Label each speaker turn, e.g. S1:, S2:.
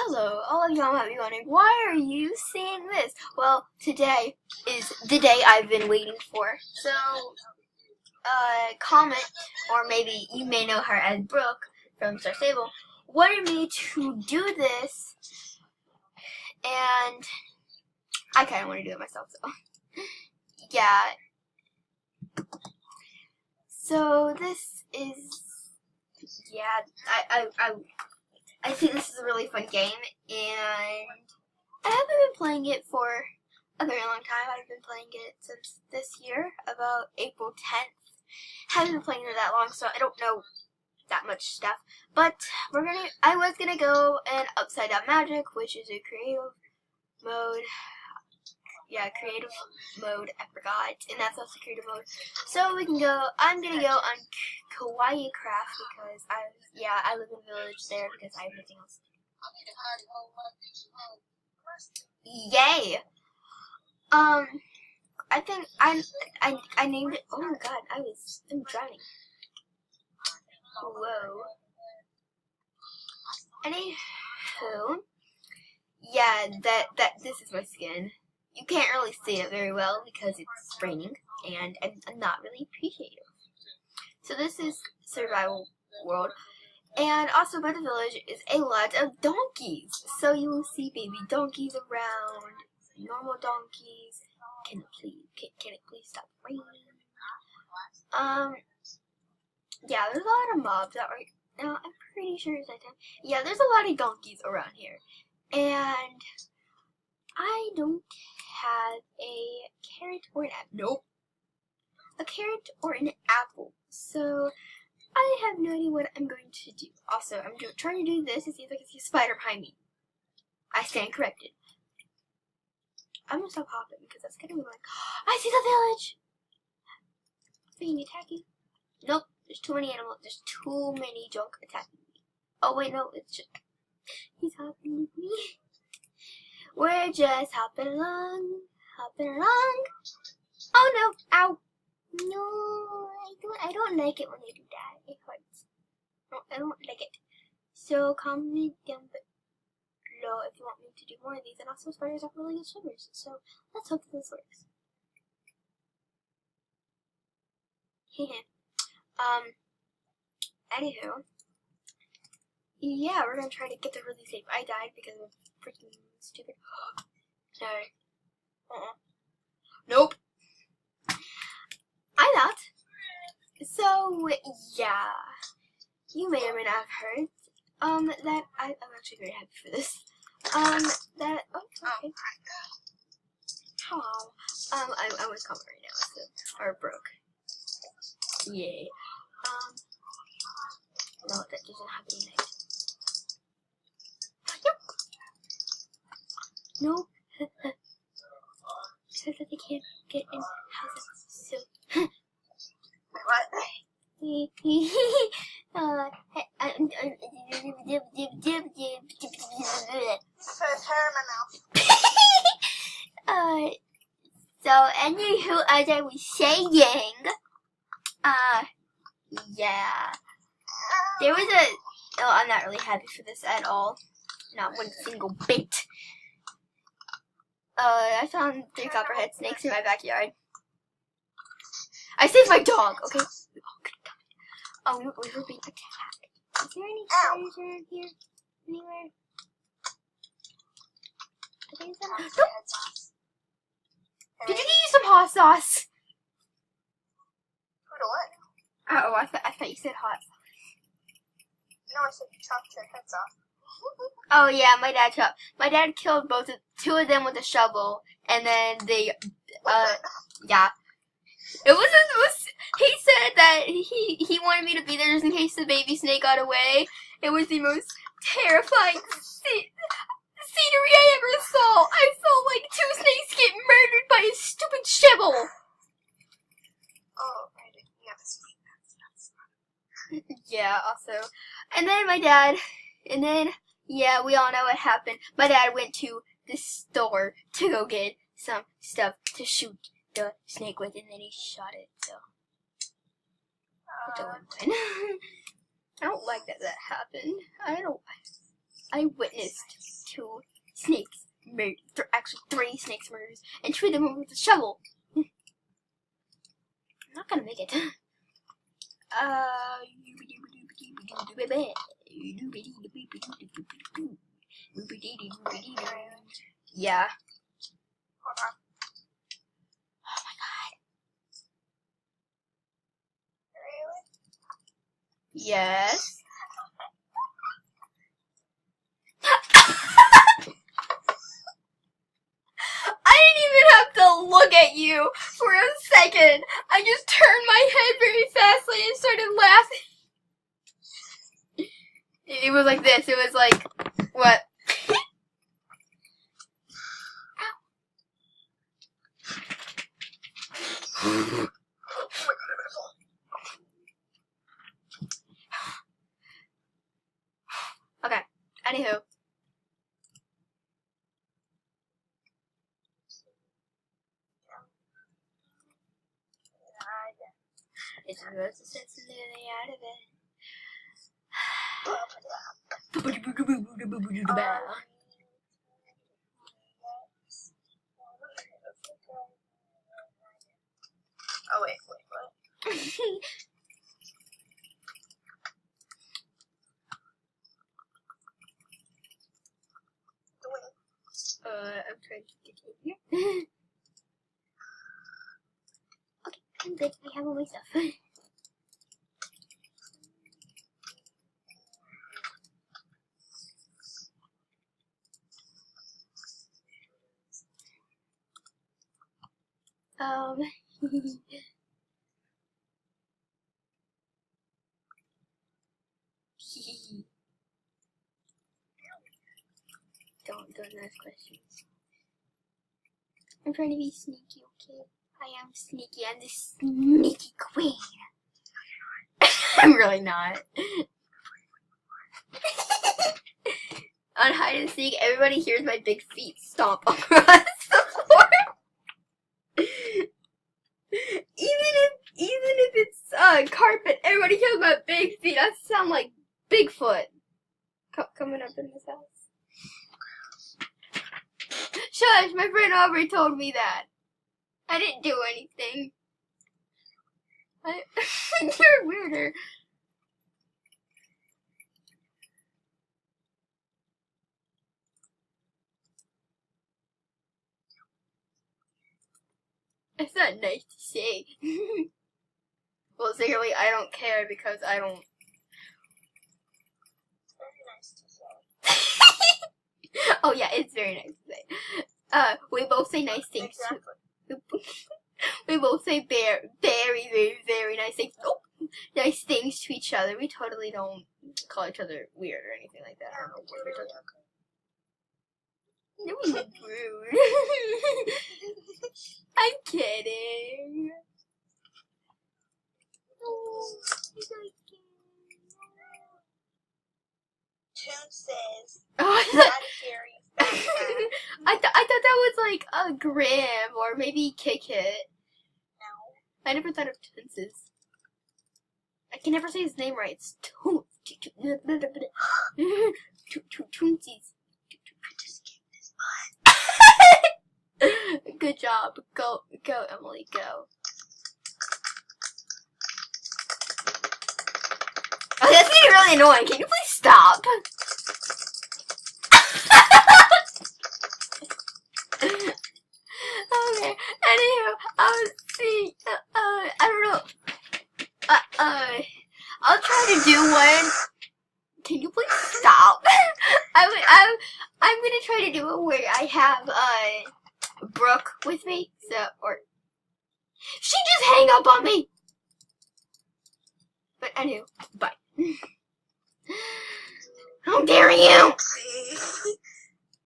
S1: Hello, all of y'all might be wondering, why are you seeing this? Well, today is the day I've been waiting for. So, Comet, or maybe you may know her as Brooke from Star Stable, wanted me to do this, and I kind of want to do it myself, so. Yeah. So, this is, yeah, I think this is a really fun game, and I haven't been playing it for a very long time. I've been playing it since this year, about April 10th. Haven't been playing it that long, so I don't know that much stuff. But I was gonna go in Upside Down Magic, which is a creative mode. Yeah, creative mode, I forgot, and that's also creative mode. So we can go, I'm gonna go on Kawaii Craft because I live in a village there because I have nothing else. Yay! I think I named it, oh my god, I'm drowning. Whoa. Anywho, yeah, this is my skin. You can't really see it very well because it's raining, and I'm not really appreciative. So this is Survival World, and also by the village is a lot of donkeys. So you will see baby donkeys around, normal donkeys. Can it please stop raining? Yeah, there's a lot of mobs out right now. I'm pretty sure it's nighttime. Yeah, there's a lot of donkeys around here, and I don't have a carrot or an apple. Nope. A carrot or an apple. So I have no idea what I'm going to do. Also, I'm trying to do this to see if I can see a spider behind me. I stand corrected. I'm gonna stop hopping because that's gonna be like, I see the village! Being attacking. Nope, there's too many animals. There's too many junk attacking me. Oh wait, no, it's just, he's hopping with me. We're just hopping along. Oh no, ow. No, I don't like it when they do that. It hurts. No, I don't like it. So comment down below if you want me to do more of these. And also spiders are really good swimmers. So let's hope that this works. Anywho. Yeah, we're gonna try to get there really safe. I died because of freaking stupid. No. Nope. I thought. So, yeah. You may or may not have heard, that I'm actually very happy for this. That, oh, okay. Oh, I was comment right now, so, or broke. Yay. No, that doesn't happen tonight. Nope. Says that they can't get in houses, so. What? So anywho, as I was saying, yeah, there was oh, I'm not really happy for this at all, not one single bit. I found 3 copperhead snakes in my backyard. I saved my dog, okay? Oh, we were being attacked. Is there any spiders around here? Anywhere? Nope. Did you get you some hot sauce? What? Oh, I thought you said hot sauce.
S2: No, I said you chopped their heads off.
S1: Oh yeah, my dad killed 2 of them with a shovel, and then they, yeah. He said that he wanted me to be there just in case the baby snake got away. It was the most terrifying scenery I ever saw. I saw like 2 snakes get murdered by a stupid shovel.
S2: Oh, I didn't. Yeah, that's
S1: Yeah, also. And then yeah, we all know what happened. My dad went to the store to go get some stuff to shoot the snake with, and then he shot it, so. I don't like that happened. I witnessed 2 snakes, actually 3 snakes murders, and treat them with a shovel. I'm not gonna make it. Yeah.
S2: Hold on.
S1: Oh my god.
S2: Really?
S1: Yes. I didn't even have to look at you for a second. I just turned my head very fastly and started laughing. It was like this. It was like, what? Okay. Anywho. It's supposed to set something out of it.
S2: Oh wait, what?
S1: I'm trying to get in here. Okay, I'm good. I have all my stuff. Don't ask questions. I'm trying to be sneaky, okay? I am sneaky. I'm the sneaky queen. I'm really not. On hide and seek, everybody hears my big feet stomp across the floor. Even if it's carpet, everybody hears my big feet. I sound like Bigfoot coming up in this house. Shush, my friend Aubrey told me that. I didn't do anything. You're weirder. It's not nice to say. Well, secretly, I don't care because I don't.
S2: Very nice to say.
S1: Oh yeah, it's very nice to say. We both say nice things.
S2: Exactly.
S1: We both say very, very nice things. Oh, nice things to each other. We totally don't call each other weird or anything like that. I don't know what we're talking about. No, it's rude. I'm kidding. Oh,
S2: Toon says,
S1: I
S2: not
S1: thought that was like a Grim or maybe Kick It.
S2: No.
S1: I never thought of Toonses. I can never say his name right. It's Toonsies.
S2: I just kicked his butt.
S1: Good job. Go, Emily, go. Oh, that's getting really annoying. Can you please stop? Okay. Anywho, see. I don't know. I'll try to do one. Can you please stop? I'm gonna try to do it where I have Brooke with me. So, or she just hang up on me. But anywho, bye. How dare you?